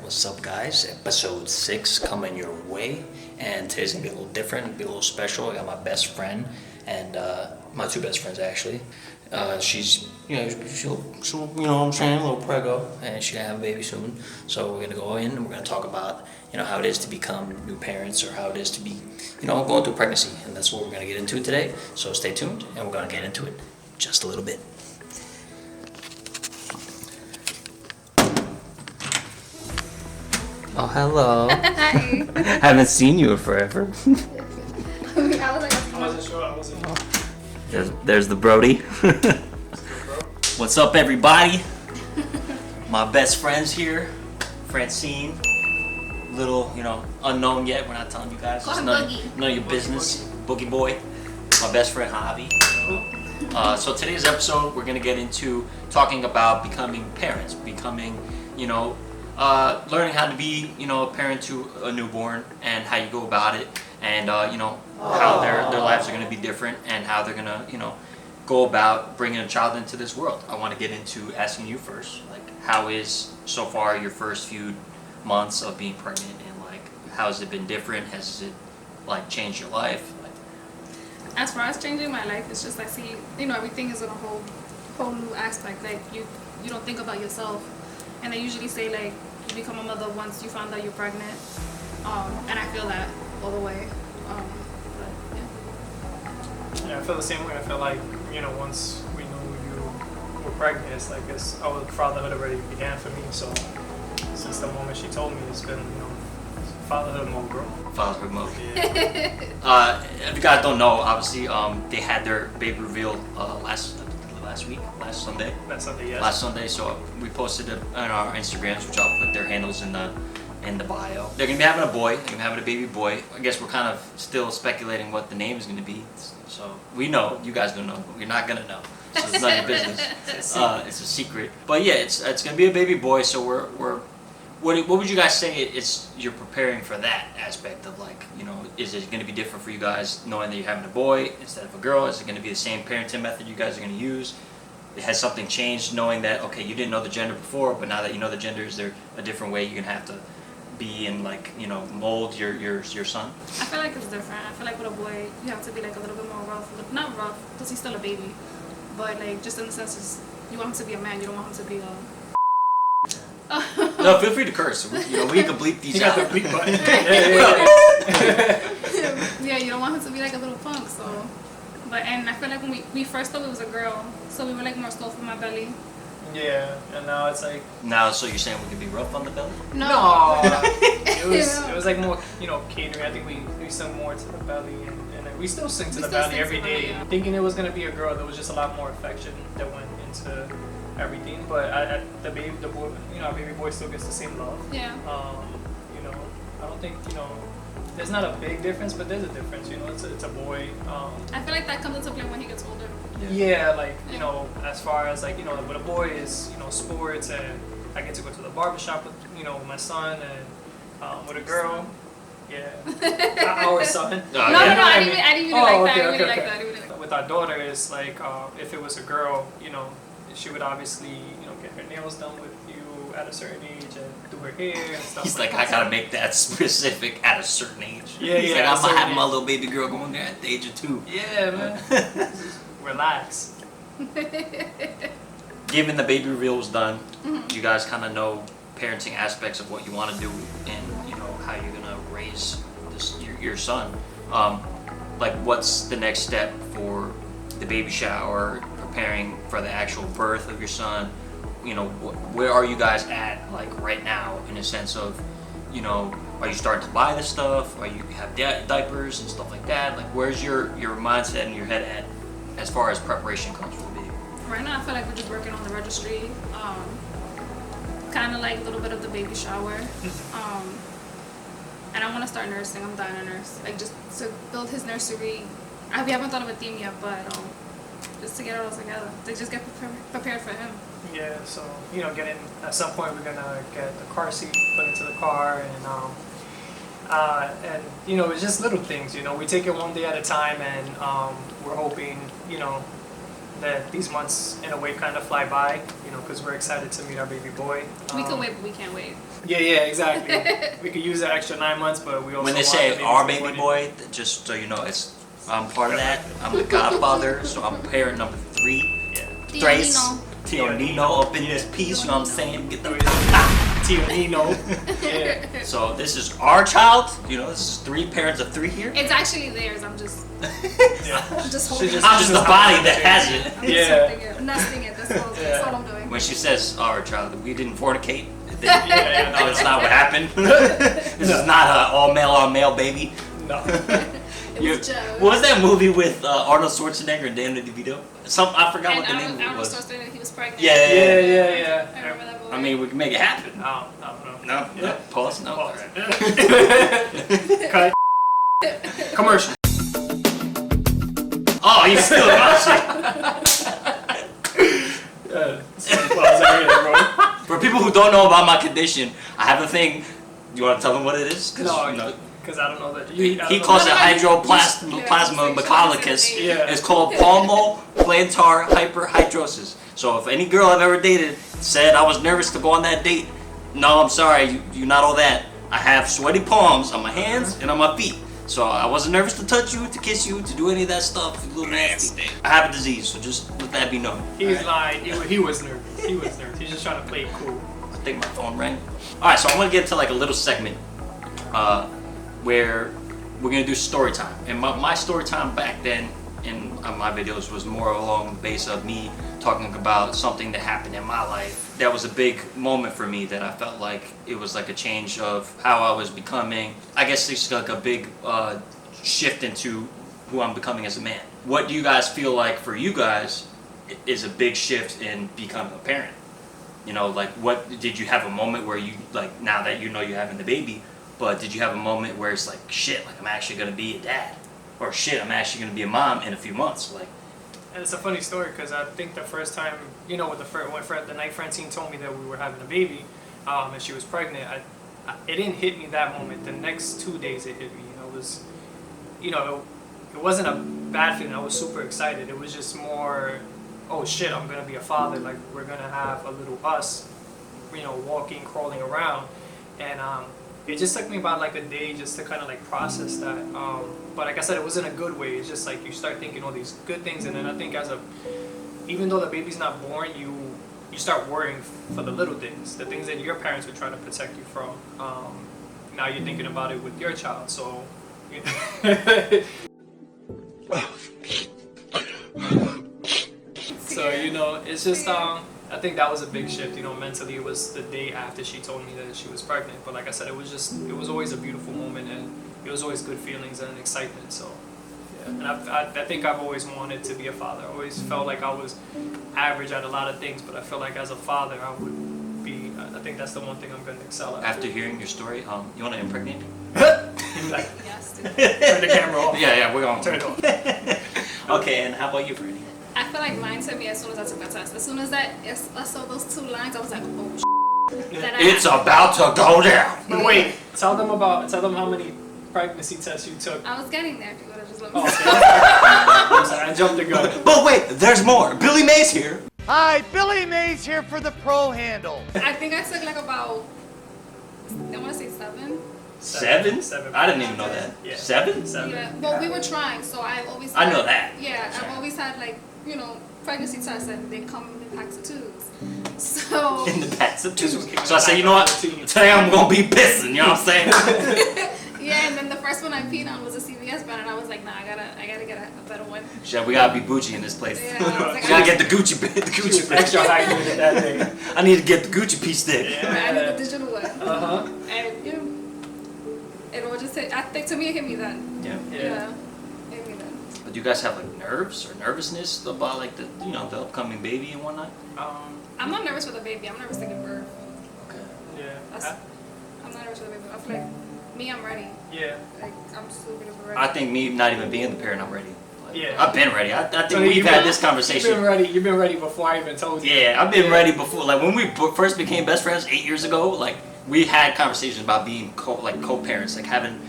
What's up, guys? Episode 6 coming your way, and today's gonna be a little different, be a little special. I got my best friend, and my two best friends actually. She's, she'll, you know what I'm saying, a little preggo, and she's gonna have a baby soon. So we're gonna go in and we're gonna talk about, how it is to become new parents, or how it is to be, going through pregnancy, and that's what we're gonna get into today. So stay tuned, and we're gonna get into it just a little bit. Oh, hello. Hi. Haven't seen you in forever. I wasn't sure. I wasn't sure. There's the Brody. What's up, everybody? My best friends here, Francine. Little, unknown yet. We're not telling you guys. It's none of your business. Boogie boy. My best friend Javi. So today's episode, we're gonna get into talking about becoming parents, becoming, learning how to be, a parent to a newborn, and how you go about it, and how their lives are going to be different, and how they're going to go about bringing a child into this world. I want to get into asking you first, how is so far your first few months of being pregnant, and how has it been different? Has it changed your life? As far as changing my life, it's just everything is in a whole new aspect. You don't think about yourself. And they usually say you become a mother once you find out you're pregnant, and I feel that all the way. Yeah, I feel the same way. I feel like once we knew you were pregnant, it's our fatherhood already began for me. So since the moment she told me, it's been fatherhood mode, bro. Fatherhood mode. Yeah. If you guys don't know, obviously they had their baby reveal last Sunday. Last Sunday, yes. Last Sunday, so we posted it on our Instagrams, which I'll put their handles in the bio. They're gonna be having a boy. They're gonna be having a baby boy. I guess we're kind of still speculating what the name is gonna be. So we know, you guys don't know, but you're not gonna know. So it's not your business. It's a secret. But yeah, it's gonna be a baby boy. So we're what would you guys say you're preparing for that aspect of is it going to be different for you guys knowing that you're having a boy instead of a girl? Is it going to be the same parenting method you guys are going to use? Has something changed knowing that, okay, you didn't know the gender before, but now that you know the gender, is there a different way you're going to have to be and mold your son? I feel like it's different. I feel like with a boy, you have to be a little bit more rough. Not rough, because he's still a baby. But just in the sense, you want him to be a man, you don't want him to be a... No, feel free to curse. We can bleep these out. You got the bleep button. Yeah, you don't want him to be a little punk, so... And I feel like when we first thought it was a girl, so we were more soft in my belly. Yeah, and now it's Now, so you're saying we could be rough on the belly? No. It was more, catering. I think we sung more to the belly, and we still sing to the belly every day. Yeah. Thinking it was going to be a girl, there was just a lot more affection that went into everything. But the baby boy, our baby boy still gets the same love. Yeah. I don't think, there's not a big difference, but there's a difference. It's a boy. I feel like that comes into play when he gets older. Yeah, as far as with a boy is sports, and I get to go to the barbershop with my son, and with a girl, yeah, our son. No, I didn't even like that. I really like that. With our daughter, is if it was a girl, she would obviously get her nails done with you at a certain age and do her hair and stuff. He's I gotta make that specific at a certain age. Yeah, He's I'm gonna have my little baby girl going there at the age of 2. Yeah, man. Relax. Given the baby reveal was done, you guys kind of know parenting aspects of what you want to do and how you're gonna raise your son. What's the next step for the baby shower, preparing for the actual birth of your son? Where are you guys at right now in a sense of, are you starting to buy this stuff? Are you have diapers and stuff like that? Where's your mindset and your head at as far as preparation comes for the baby? Right now, I feel like we're just working on the registry, kind of a little bit of the baby shower, and I want to start nursing. I'm dying to nurse, just to build his nursery. We haven't thought of a theme yet, but just to get it all together, to just get prepared for him. Yeah, so at some point we're gonna get the car seat put into the car, and it's just little things. We take it one day at a time, and we're hoping that these months in a way kind of fly by, you know, because we're excited to meet our baby boy. We can wait, but we can't wait. Yeah, exactly. We could use the extra 9 months, but we also When they want say the our before baby the- boy, just so you know, I'm part of that. I'm the godfather, so I'm parent number 3. Yeah. Thrace, Nino. Tio Nino up in this Yeah. piece, you know what I'm saying? Get the Tio Nino. Yeah. So this is our child, you know, this is 3 parents of 3 here. It's actually theirs. I'm just Yeah. holding it. I'm just the body that has it. I'm just Yeah. holding it, nesting it. That's all I'm doing. When she says our child, we didn't fornicate. Yeah, no, That's not what happened. This is not an all male on male baby. No. It was Joe. What was that movie with Arnold Schwarzenegger and Danny DeVito? I forgot And what the name Arnold was. Schwarzenegger, he was pregnant. Yeah. Yeah. I remember that movie. I mean, we can make it happen. I don't know. No? Yeah. Pause? No? Pause. Alright. Cut. Commercial. Oh, you still watching? For people who don't know about my condition, I have a thing. You want to tell them what it is? No, because I don't know that. He calls it hydroplasma mechalicus. Yeah. It's called palmoplantar hyperhidrosis. So if any girl I've ever dated said I was nervous to go on that date, no, I'm sorry, you're not all that. I have sweaty palms on my hands and on my feet. So I wasn't nervous to touch you, to kiss you, to do any of that stuff. You little nasty. I have a disease, so just let that be known. He's lying. He was nervous. He was nervous. He's just trying to play it cool. I think my phone rang. Alright, so I'm gonna get into like a little segment where we're gonna do story time. And my story time back then in my videos was more along the base of me talking about something that happened in my life. That was a big moment for me that I felt like it was like a change of how I was becoming. I guess it's like a big shift into who I'm becoming as a man. What do you guys feel like for you guys is a big shift in becoming a parent? You know, like what did you have a moment where you like now that you know you're having the baby, but did you have a moment where it's like shit, like I'm actually gonna be a dad, or shit, I'm actually gonna be a mom in a few months, like. And it's a funny story because I think the first time, you know, the night Francine told me that we were having a baby, and she was pregnant, it didn't hit me that moment. The next 2 days it hit me. It wasn't a bad feeling. I was super excited. It was just more, oh shit, I'm gonna be a father. Like we're gonna have a little us, walking, crawling around, and it just took me about like a day just to kind of like process that. But like I said, it was in a good way. It's just like you start thinking all these good things, and then I think even though the baby's not born, you start worrying for the little things, the things that your parents would try to protect you from. Now you're thinking about it with your child, so. So it's just I think that was a big shift. Mentally, it was the day after she told me that she was pregnant. But like I said, it was always a beautiful moment, and it was always good feelings and excitement. So yeah, and I think I've always wanted to be a father. I always felt like I was average at a lot of things, but I feel like as a father, I would be. I think that's the one thing I'm going to excel at. After hearing your story, you want to impregnate me? Like, Yes. turn the camera off. Yeah, we're going. Turn it off. Okay, and how about you, Freddie? I feel like mine took me as soon as I took that test. As soon as I saw those 2 lines, I was like, oh, It's about to go down. But wait, tell them how many pregnancy tests you took. I was getting there. If you would have just let me. Oh, okay. I'm sorry, I jumped the gun. But wait, there's more. Billy Mays here. Hi, Billy Mays here for the pro handle. I think I took like about, I want to say 7. 7? Seven. I didn't even know that. Yeah. 7? Yeah. Well, we were trying, so I've always. I know that. Yeah, I've always had like pregnancy tests, and they come in packs of 2s. So. In the packs of 2s. So I said, you know what? Today I'm gonna be pissing. You know what I'm saying? Yeah, and then the first one I peed on was a CVS brand, and I was like, nah, I gotta get a better one. Shit, we gotta be bougie in this place. Yeah, I was like, We gotta get the Gucci bit. The She Gucci was bit. extra hydrated that day. I need to get the Gucci piece stick. I need a digital one. Uh-huh. And it all just hit. I think to me it hit me then. Yeah. Yeah. It hit me then. But do you guys have like nerves or nervousness about like the the upcoming baby and whatnot? I'm not nervous for the baby. I'm nervous to give birth. Okay. Yeah. I'm not nervous for the baby. I feel like I'm ready. Yeah. Like I'm super duper ready. I think me not even being the parent, I'm ready. Like, Yeah. I've been ready. I think So we've you've had been- this conversation. You've been ready before I even told you. Yeah, I've been ready before. Like when we first became best friends 8 years ago, like we had conversations about being co-parents, like having,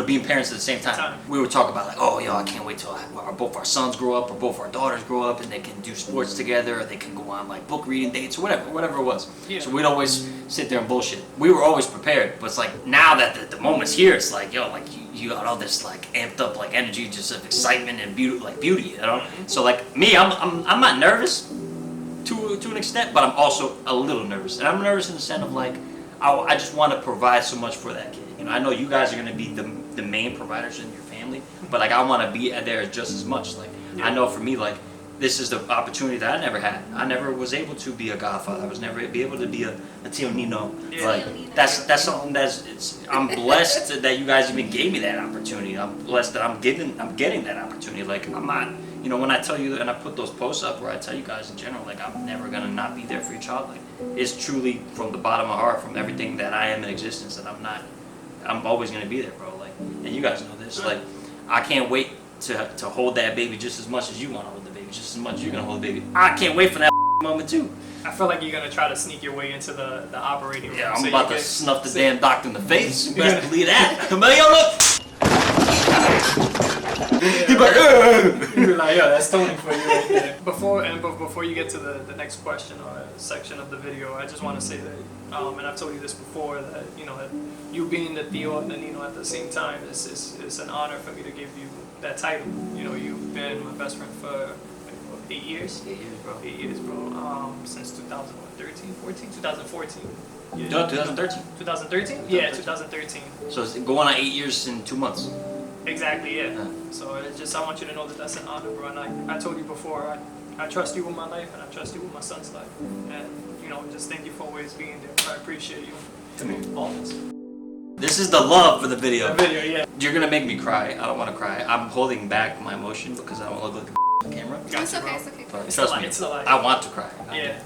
being parents at the same time. We would talk about like, oh, yo, I can't wait till both our sons grow up or both our daughters grow up and they can do sports together or they can go on like book reading dates or whatever it was. Yeah. So we'd always sit there and bullshit. We were always prepared, but it's like now that the moment's here, it's like, yo, like you got all this like amped up like energy, just of excitement and beauty, you know. So like me, I'm not nervous to an extent, but I'm also a little nervous, and I'm nervous in the sense of like I just want to provide so much for that kid. I know you guys are gonna be the main providers in your family, but like I want to be there just as much. Like I know for me, like this is the opportunity that I never had. I never was able to be a godfather. I was never able to be a Tio Nino. Yeah. Like that's something I'm blessed that you guys even gave me that opportunity. I'm blessed that I'm getting that opportunity. Like I'm not, when I tell you and I put those posts up where I tell you guys in general, like I'm never gonna not be there for your child. Like it's truly from the bottom of my heart, from everything that I am in existence, that I'm always gonna be there, bro. Like, and you guys know this. Like, I can't wait to hold that baby just as much as you want to hold the baby, just as much as you're gonna hold the baby. I can't wait for that moment too. I feel like you're gonna try to sneak your way into the operating room. Yeah, I'm about to snuff the damn doctor in the face. You better believe that. Come on, yo, look. You're like, you're like, yo, that's Tony for you right there. Before you get to the next question or section of the video, I just want to say that, and I've told you this before, that that you being the Theo and the Nino at the same time is an honor for me to give you that title. You've been my best friend for 8 years. 8 years, bro. 8 years, bro. Since 2014. Yeah. No, 2013. 2013? Yeah, 2013. So it's going on 8 years in 2 months. Exactly, yeah. So it's just, I want you to know that that's an honor, bro. And I told you before, I trust you with my life, and I trust you with my son's life. And, just thank you for always being there. I appreciate you. Come here. Always. This is the love for the video. The video, yeah. You're gonna make me cry. I don't want to cry. I'm holding back my emotion because I don't want to look like a on camera. It's okay, it's okay. But It's trust a me, it's a lie. I want to cry. Yeah.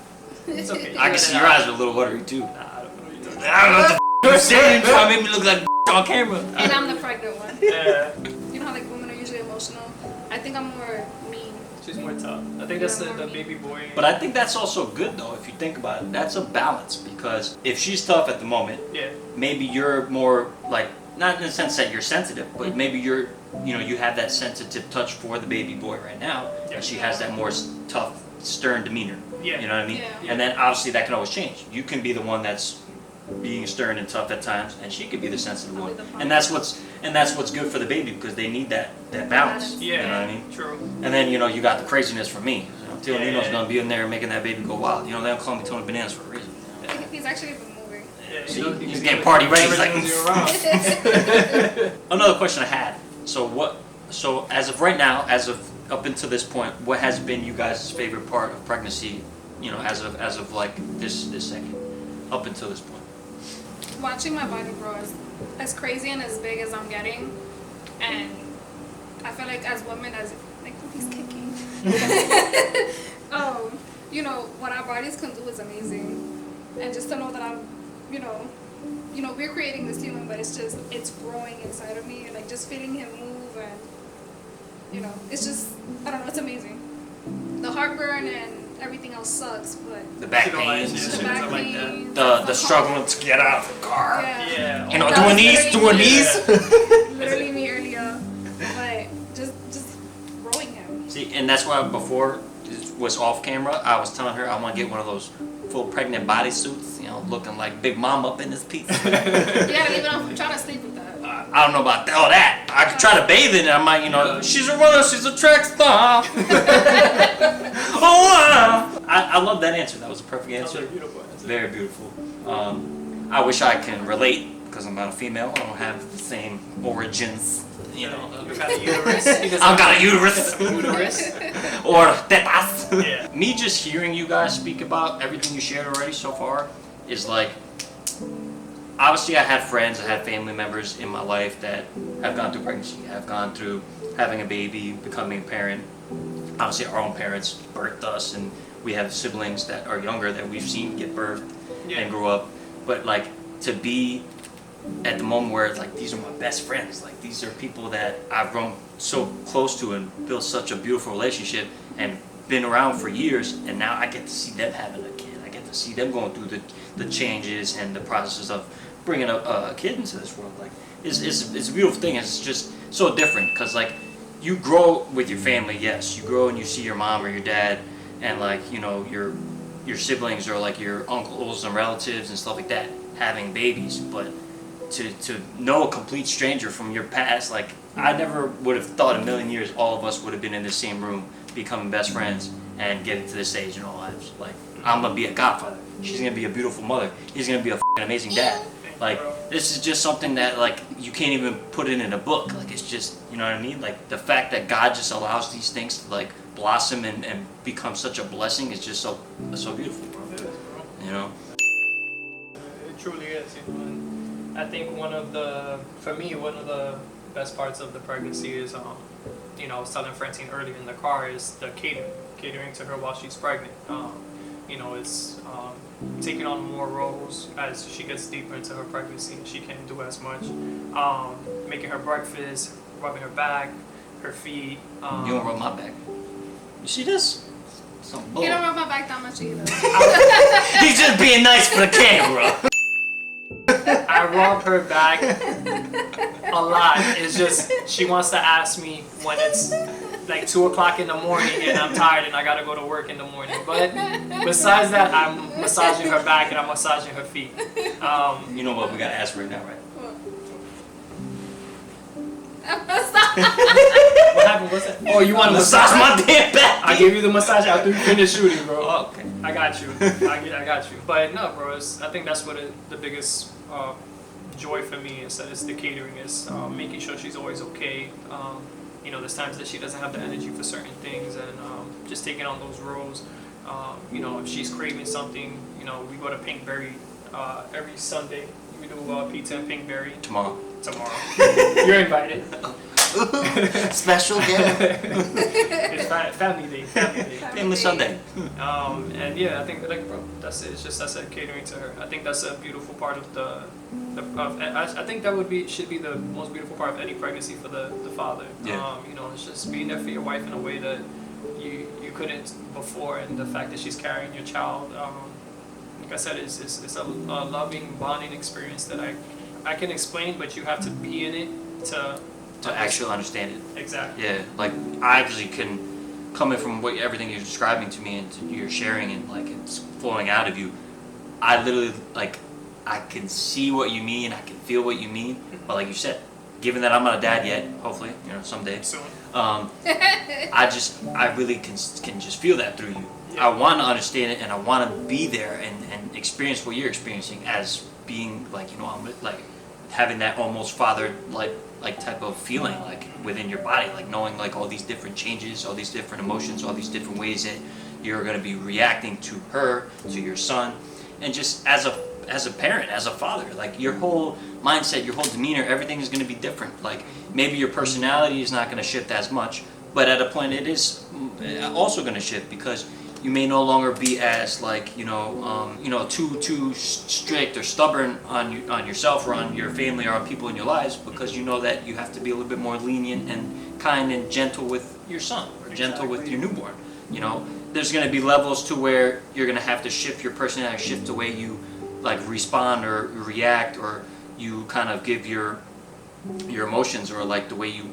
It's okay. I can see your eyes are a little watery too. Nah, I don't know what you're talking I don't know what the you're saying. You're trying to make me look like on camera. And I'm the pregnant one. Yeah. You know how like women are usually emotional? I think I'm more mean. She's more tough. I think that's the baby boy. But I think that's also good though, if you think about it. That's a balance, because if she's tough at the moment, Yeah. maybe you're more like, not in the sense that you're sensitive, but maybe you're, you have that sensitive touch for the baby boy right now, Yeah. and she has that more tough, stern demeanor. Yeah. You know what I mean? Yeah. And then obviously that can always change. You can be the one that's being stern and tough at times, and she could be the sensitive I'll one. be the And that's what's good for the baby, because they need that balance. Yeah. You know what I mean? True. And then you got the craziness from me. Tio Nino's Yeah. gonna be in there making that baby go wild. They don't call me Tony Bananas for a reason. He's actually been moving. Yeah. See, he's getting party ready. He's like, You're around. Another question I had. So as of right now, as of up until this point, what has been you guys' favorite part of pregnancy? As of like this second, up until this point. Watching my body grow as crazy and as big as I'm getting, and I feel like as women, he's kicking. What our bodies can do is amazing, and just to know that I'm, we're creating this human, but it's growing inside of me, and like just feeling him move, and it's just, I don't know, it's amazing. The heartburn and everything else sucks, but The back You don't like pains, it. the Something back like pain, the struggling to get out of the car. yeah. Yeah. Doing these. Literally me earlier, but just growing him. See, and that's why before it was off camera, I was telling her I want to get one of those full pregnant bodysuits, looking like Big Mom up in this piece. Yeah, even I'm trying to sleep with that. I don't know about all that. I could try to bathe in it. I might, she's a runner, she's a track star. Oh, wow. I love that answer. That was a perfect That's a answer. beautiful answer. Very beautiful. I wish I can relate, because I'm not a female. I don't have the same origins. You got a uterus. I've got a uterus. Uterus. Or tetas. Yeah. Me just hearing you guys speak about everything you shared already so far is like, obviously I had friends, I had family members in my life that have gone through pregnancy, have gone through having a baby, becoming a parent. Obviously our own parents birthed us, and we have siblings that are younger that we've seen get birthed and grow up. But like, to be at the moment where it's like, these are my best friends, like these are people that I've grown so close to and built such a beautiful relationship and been around for years, and now I get to see them having a kid. I get to see them going through the changes and the processes of bringing a kid into this world. Like, it's a beautiful thing. It's just so different because like you grow with your family. Yes, you grow and you see your mom or your dad, and like you know your siblings or like your uncles and relatives and stuff like that having babies. But to know a complete stranger from your past, like I never would have thought a million years all of us would have been in the same room, becoming best friends, and getting to this stage in our lives. Like I'm gonna be a godfather. She's gonna be a beautiful mother. He's gonna be a f***ing amazing dad. Like this is just something that like you can't even put it in a book. Like it's just, you know what I mean? Like the fact that God just allows these things to like blossom and become such a blessing is just so beautiful, bro. It is, bro. You know? It truly is, you know. And I think for me, one of the best parts of the pregnancy is, you know, I was telling Francine earlier in the car, is the catering to her while she's pregnant. You know, it's taking on more roles as she gets deeper into her pregnancy. She can't do as much. Making her breakfast, rubbing her back, her feet. You don't rub my back. You see this? He don't rub my back that much either. He's just being nice for the camera. I rub her back a lot. It's just she wants to ask me when it's like 2 o'clock in the morning and I'm tired and I gotta go to work in the morning. But besides that, I'm massaging her back and I'm massaging her feet. You know what we gotta ask right now, right? What happened? What's that? Oh, you want to Massage my damn back. I gave you the massage after you finish shooting, bro. Oh, okay. I got you. I got you. But no, bro. I think that's what the biggest joy for me is. That it's the catering, is making sure she's always okay. You know, there's times that she doesn't have the energy for certain things, and just taking on those roles. You know, if she's craving something, you know, we go to Pinkberry every Sunday. We do pizza and Pinkberry. Tomorrow. You're invited. Special guest. It's family day. Family Sunday. And yeah, I think like bro, that's it. It's just that's it, catering to her. I think that's a beautiful part of I think that should be the most beautiful part of any pregnancy for the father. Yeah. You know, it's just being there for your wife in a way that you couldn't before, and the fact that she's carrying your child. Like I said, it's a loving bonding experience that I can explain, but you have to be in it to actually understand it. Exactly. Yeah, like I actually can, coming from everything you're describing to me and you're sharing and like it's flowing out of you, I literally like I can see what you mean, I can feel what you mean, but like you said, given that I'm not a dad yet, hopefully, you know, someday. Soon. I really can just feel that through you. Yeah. I want to understand it and I want to be there and experience what you're experiencing as being like, you know, I'm like having that almost father like type of feeling like within your body, like knowing like all these different changes, all these different emotions, all these different ways that you're going to be reacting to her, to your son, and just as a parent, as a father, like your whole mindset, your whole demeanor, everything is going to be different. Like maybe your personality is not going to shift as much, but at a point it is also going to shift because you may no longer be as like too strict or stubborn on yourself or on your family or on people in your lives, because you know that you have to be a little bit more lenient and kind and gentle with your son or gentle with your newborn. You know, there's going to be levels to where you're going to have to shift your personality, shift the way you like respond or react, or you kind of give your emotions, or like the way you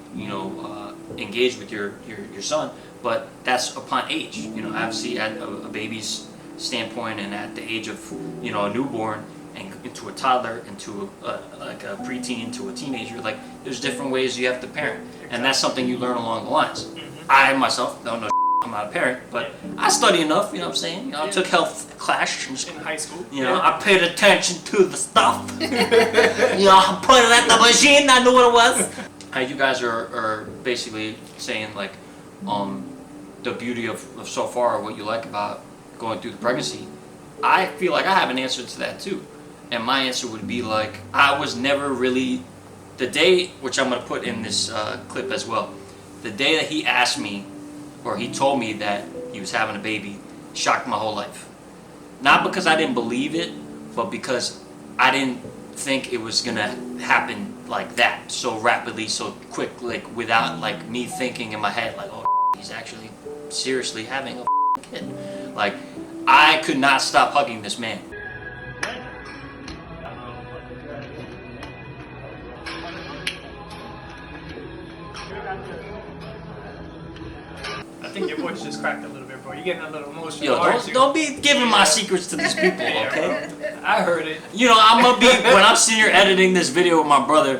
engage with your son. But that's upon age, you know, obviously at a baby's standpoint and at the age of, you know, a newborn and into a toddler, into like a preteen, to a teenager, like there's different ways you have to parent. And that's something you learn along the lines. Mm-hmm. I myself don't know, I'm not a parent, but I study enough, you know what I'm saying? You know, I took health class in high school. You know, I paid attention to the stuff. You know, I put it at the machine, I knew what it was. You guys are basically saying like, the beauty of so far, what you like about going through the pregnancy. I feel like I have an answer to that too. And my answer would be like, I was never really, the day, which I'm going to put in this clip as well, the day that he asked me, or he told me that he was having a baby, shocked my whole life. Not because I didn't believe it, but because I didn't think it was going to happen like that, so rapidly, so quick, like without like me thinking in my head like, oh, he's actually seriously having a kid. Like, I could not stop hugging this man. I think your voice just cracked a little bit, bro. You're getting a little emotional. Yo, aren't you? don't be giving my secrets to these people, Yeah, okay? bro. I heard it. You know, I'm gonna be, when I'm sitting here editing this video with my brother,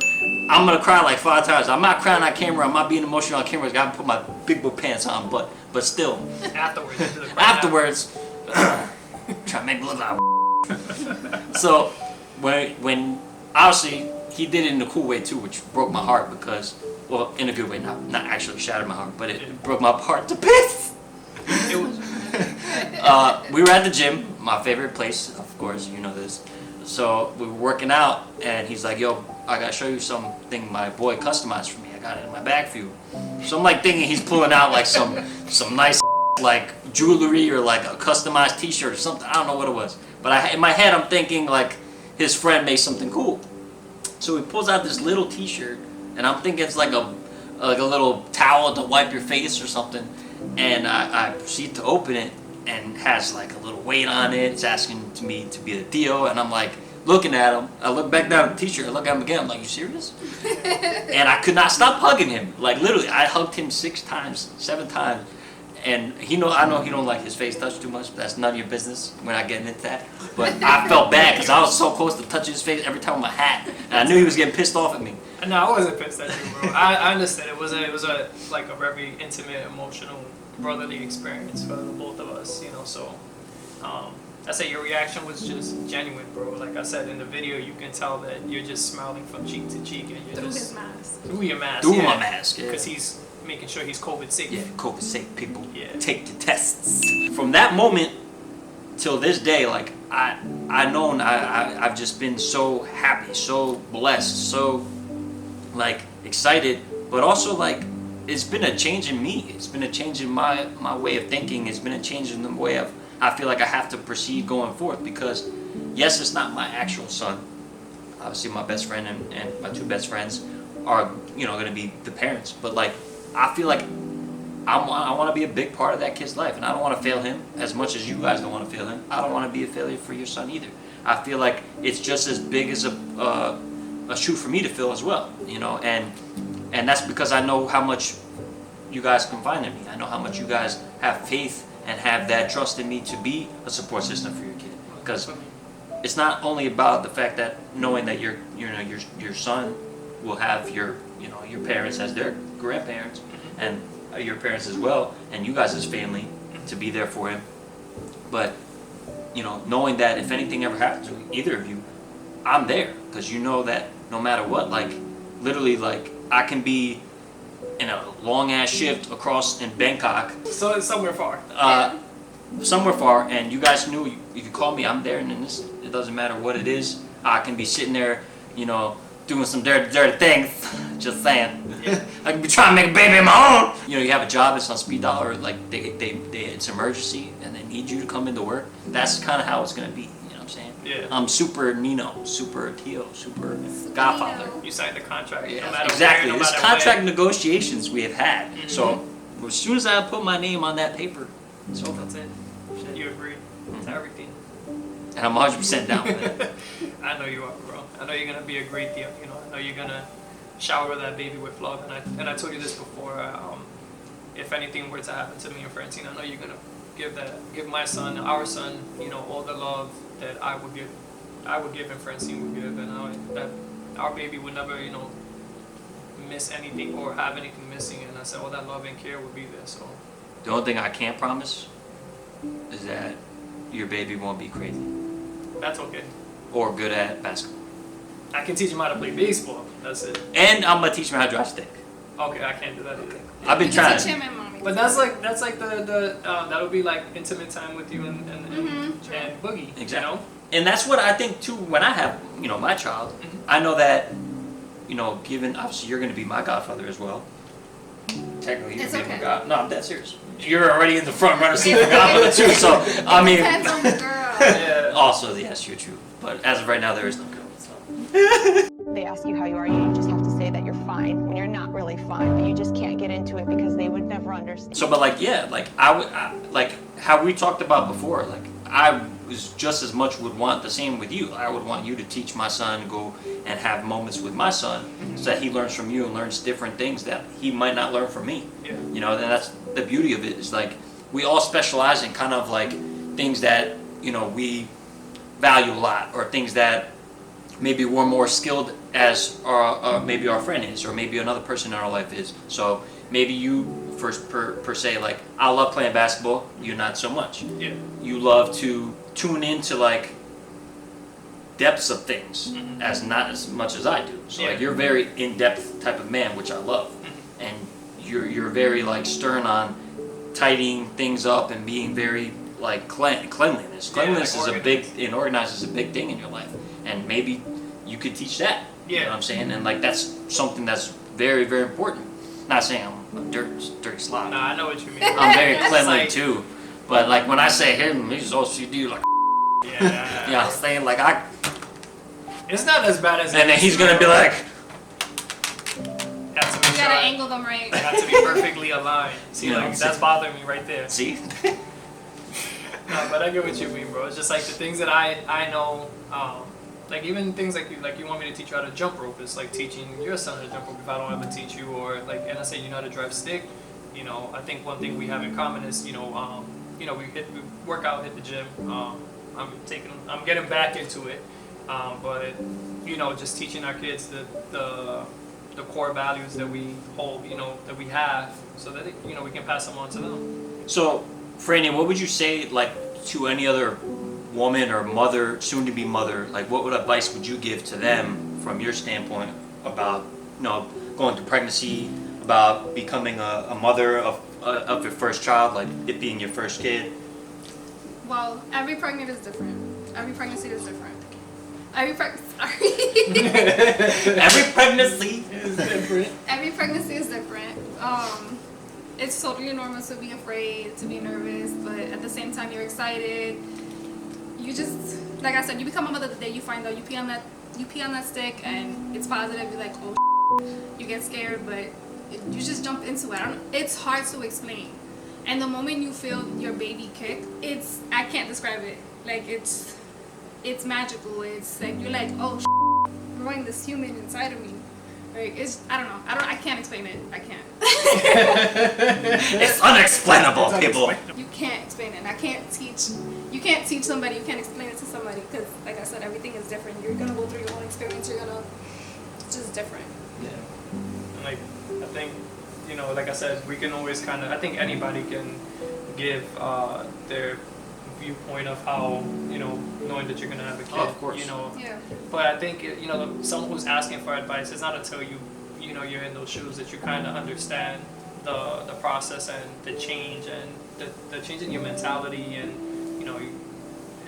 I'm gonna cry like 5 times. I'm not crying on camera, I'm not being emotional on camera, I gotta put my big boy pants on, but still. Afterwards. Into the crowd. Afterwards, try to make me look like So, when obviously, he did it in a cool way too, which broke my heart because, well, in a good way, not actually shattered my heart, but it broke my heart to bits. It was. We were at the gym, my favorite place, of course, you know this. So we were working out, and he's like, "Yo, I gotta show you something my boy customized for me. I got it in my bag for you." So I'm like thinking he's pulling out like some nice like jewelry or like a customized T-shirt or something. I don't know what it was, but in my head I'm thinking like his friend made something cool. So he pulls out this little T-shirt, and I'm thinking it's like a little towel to wipe your face or something. And I proceed to open it, and has like a little weight on it. It's asking me to be the Theo, and I'm like looking at him. I look back down at the T-shirt. I look at him again. I'm like, "You serious?" And I could not stop hugging him. Like literally, I hugged him 6 times, 7 times. And I know he don't like his face touched too much. But that's none of your business. We're not getting into that. But I felt bad because I was so close to touching his face every time with my hat, and I knew he was getting pissed off at me. No, I wasn't pissed at you, bro. I understand. It was a like a very intimate, emotional, brotherly experience for the both of us, you know. So, I say your reaction was just genuine, bro. Like I said in the video, you can tell that you're just smiling from cheek to cheek, and you're Through just his mask. through your mask, Through my mask, yeah. because he's making sure he's COVID safe. Yeah, COVID safe, people. Yeah. Take the tests. From that moment till this day, like I've just been so happy, so blessed, so like excited, but also like it's been a change in me. It's been a change in my way of thinking. It's been a change in the way of I feel like I have to proceed going forth, because yes, it's not my actual son. Obviously my best friend and my 2 best friends are, you know, going to be the parents, but like I feel like I want to be a big part of that kid's life, and I don't want to fail him as much as you guys don't want to fail him. I don't want to be a failure for your son either. I feel like it's just as big as a shoe for me to fill as well, you know, and that's because I know how much you guys confide in me. I know how much you guys have faith and have that trust in me to be a support system for your kid, because it's not only about the fact that knowing that your son will have your parents as their grandparents and your parents as well, and you guys as family to be there for him, but you know, knowing that if anything ever happens to either of you, I'm there, because you know that no matter what, like literally, like I can be in a long ass shift across in Bangkok, So it's somewhere far. somewhere far, and you guys knew if you call me, I'm there, and it doesn't matter what it is. I can be sitting there, you know, doing some dirty things. Just saying. Yeah. I can be trying to make a baby of my own. You know, you have a job, it's on speed dial, or like it's emergency and they need you to come into work. That's kind of how it's gonna be. You know what I'm saying? Yeah. I'm super Nino, super Tio, super Godfather. You signed the contract. Yeah, no matter exactly. Where, no This matter contract when. negotiations we have had. So as soon as I put my name on that paper, it's over. That's it. You agree to everything. And I'm 100% down with it. I know you are, bro. I know you're gonna be a great deal. You know, I know you're gonna shower that baby with love. And I told you this before. If anything were to happen to me and Francine, I know you're gonna give my son, our son, you know, all the love that I would give and Francine would give, and that our baby would never, you know, miss anything or have anything missing. And I said all that love and care would be there. So The only thing I can't promise is that your baby won't be crazy that's okay. or good at basketball. I can teach him how to play baseball. That's it. And I'm gonna teach him how to drive stick. Okay, I can't do that either. I've been trying. Teach him and mommy. But that's like the that would be like intimate time with you and Boogie. Exactly. You know? And that's what I think too. When I have, you know, my child, I know that, you know, given obviously you're gonna be my godfather as well. Technically, you're It's gonna be my okay. god. No, I'm dead serious. You're already in the front runner seat for godfather too. So I mean, Depends on the girl. Yeah. also yes, you're true. But as of right now, there is no girl. So. They ask you how you are, you just have to say that you're fine when you're not really fine, but you just can't get into it because they would never understand. So, but like, yeah, like like how we talked about before, like is just as much would want the same with you. I would want you to teach my son, go and have moments with my son, so that he learns from you and learns different things that he might not learn from me. Yeah. You know, and that's the beauty of it, is like we all specialize in kind of like things that, you know, we value a lot, or things that maybe we're more skilled as maybe our friend is, or maybe another person in our life is. So maybe you first per se, like, I love playing basketball, you not so much. Yeah. You love to tune into like depths of things as not as much as I do. So like, you're a very in-depth type of man, which I love. And you're very like stern on tidying things up and being very like cleanliness. Cleanliness is a big, and organized is a big thing in your life. And maybe you could teach that. You know what I'm saying? And like, that's something that's very, very important. Not saying I'm a dirty slob. Nah, I know what you mean. I'm very cleanly like, too. But like, when I say him, he's OCD like, yeah. you know what I'm saying? Like, It's not as bad as. and then he's gonna be like, Have to make You sure gotta angle them right. I have to be perfectly aligned. See, Yeah. like, that's bothering me right there. see? No, but I get what you mean, bro. It's just like the things that I know, like even things like you want me to teach you how to jump rope. It's like teaching your son how to jump rope if I don't ever teach you, or like, and I say you know how to drive stick. You know, I think one thing we have in common is we work out, hit the gym. I'm getting back into it, but you know, just teaching our kids the core values that we hold, you know, that we have, so that you know, we can pass them on to them. So, Franny, what would you say like to any other woman or mother, soon to be mother? Like, what advice would you give to them from your standpoint about, you know, going through pregnancy, about becoming a mother of your first child, like it being your first kid? Well, every pregnancy is different. Every pregnancy is different. Every pregnancy is different. Every pregnancy is different. It's totally normal to be afraid, to be nervous, but at the same time, you're excited. You just, like I said, you become a mother the day you find out you pee on that stick and it's positive. You're like, oh, you get scared, but you just jump into it. It's hard to explain. And the moment you feel your baby kick, I can't describe it. Like, it's magical. It's like, you're like, oh, growing this human inside of me. Like, I don't know. I can't explain it. I can't. It's unexplainable, people. You can't explain it. You can't teach somebody. You can't explain it to somebody, because, like I said, everything is different. You're gonna go through your own experience. It's just different. Yeah. And like, I think, you know, like I said, we can always I think anybody can give their viewpoint of how, you know, knowing that you're gonna have a kid. Oh, of course. You know. Yeah. But I think, you know, someone who's asking for advice, it's not until you know, you're in those shoes that you kind of understand the process and the change and the change in your mentality, and you know,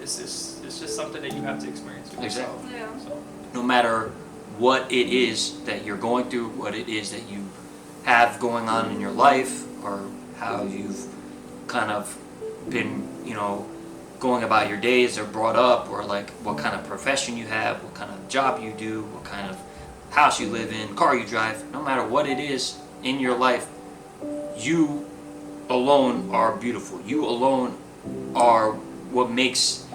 it's just something that you have to experience for yourself. Exactly. Yeah. So, No matter what it is that you're going through, what it is that you have going on in your life, or how you've kind of been, you know, going about your days, or brought up, or like what kind of profession you have, what kind of job you do, what kind of house you live in, car you drive, no matter what it is in your life, you alone are beautiful. You alone are what makes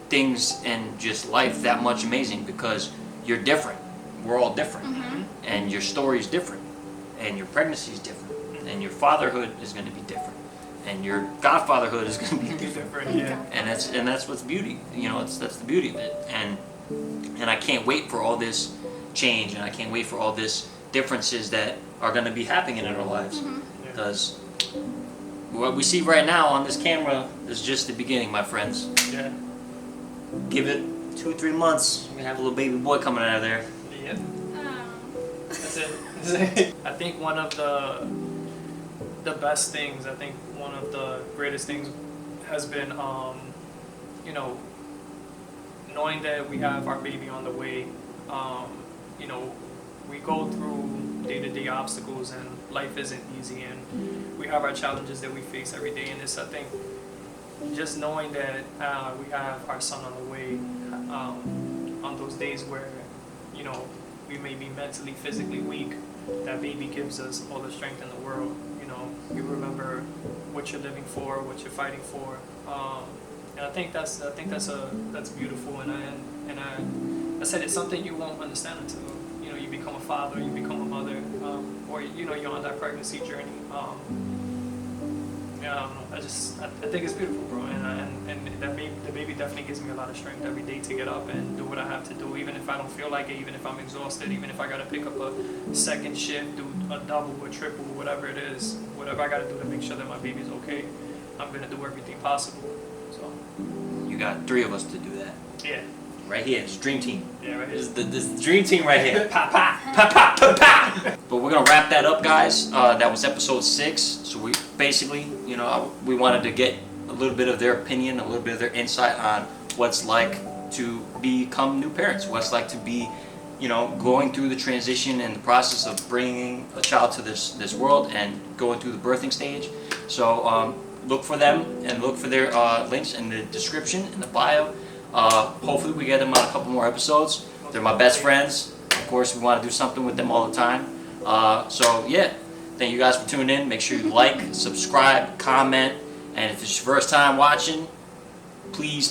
things and just life that much amazing, because you're different. We're all different. And your story is different, and your pregnancy is different, and your fatherhood is going to be different, and your godfatherhood is going to be different. yeah. And that's what's beauty. You know, that's the beauty of it. And I can't wait for all this change, and I can't wait for all this differences that are going to be happening in our lives, because what we see right now on this camera is just the beginning, my friends. Yeah. Give it 2-3 months, we're gonna have a little baby boy coming out of there. Yeah. That's it. I think one of the best things, I think one of the greatest things has been, you know, knowing that we have our baby on the way. You know, we go through day-to-day obstacles, and life isn't easy, and we have our challenges that we face every day. And it's, I think, just knowing that we have our son on the way, on those days where, you know, we may be mentally, physically weak, that baby gives us all the strength in the world. You know, you remember what you're living for, what you're fighting for, And I think that's beautiful, and I said it's something you won't understand until you become a father, you become a mother, or you're on that pregnancy journey. Yeah, I don't know. I think it's beautiful, bro, and the baby definitely gives me a lot of strength every day to get up and do what I have to do, even if I don't feel like it, even if I'm exhausted, even if I gotta pick up a second shift, do a double or triple, whatever it is, whatever I gotta do to make sure that my baby's okay, I'm gonna do everything possible. So You got 3 of us to do that. yeah, Right here, it's dream team. yeah, right here. This is the dream team right here. Pa pa pa pa pa pa. But we're gonna wrap that up, guys. That was episode 6. So we basically, we wanted to get a little bit of their opinion, a little bit of their insight on what's like to become new parents, what's like to be, going through the transition and the process of bringing a child to this world and going through the birthing stage. So look for them and look for their links in the description, in the bio. Hopefully we get them on a couple more episodes. They're my best friends. Of course, we want to do something with them all the time. So yeah, thank you guys for tuning in. Make sure you like, subscribe, comment, and if it's your first time watching, please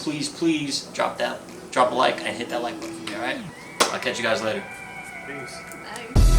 drop a like and hit that like button for me. All right, I'll catch you guys later. Peace. Bye.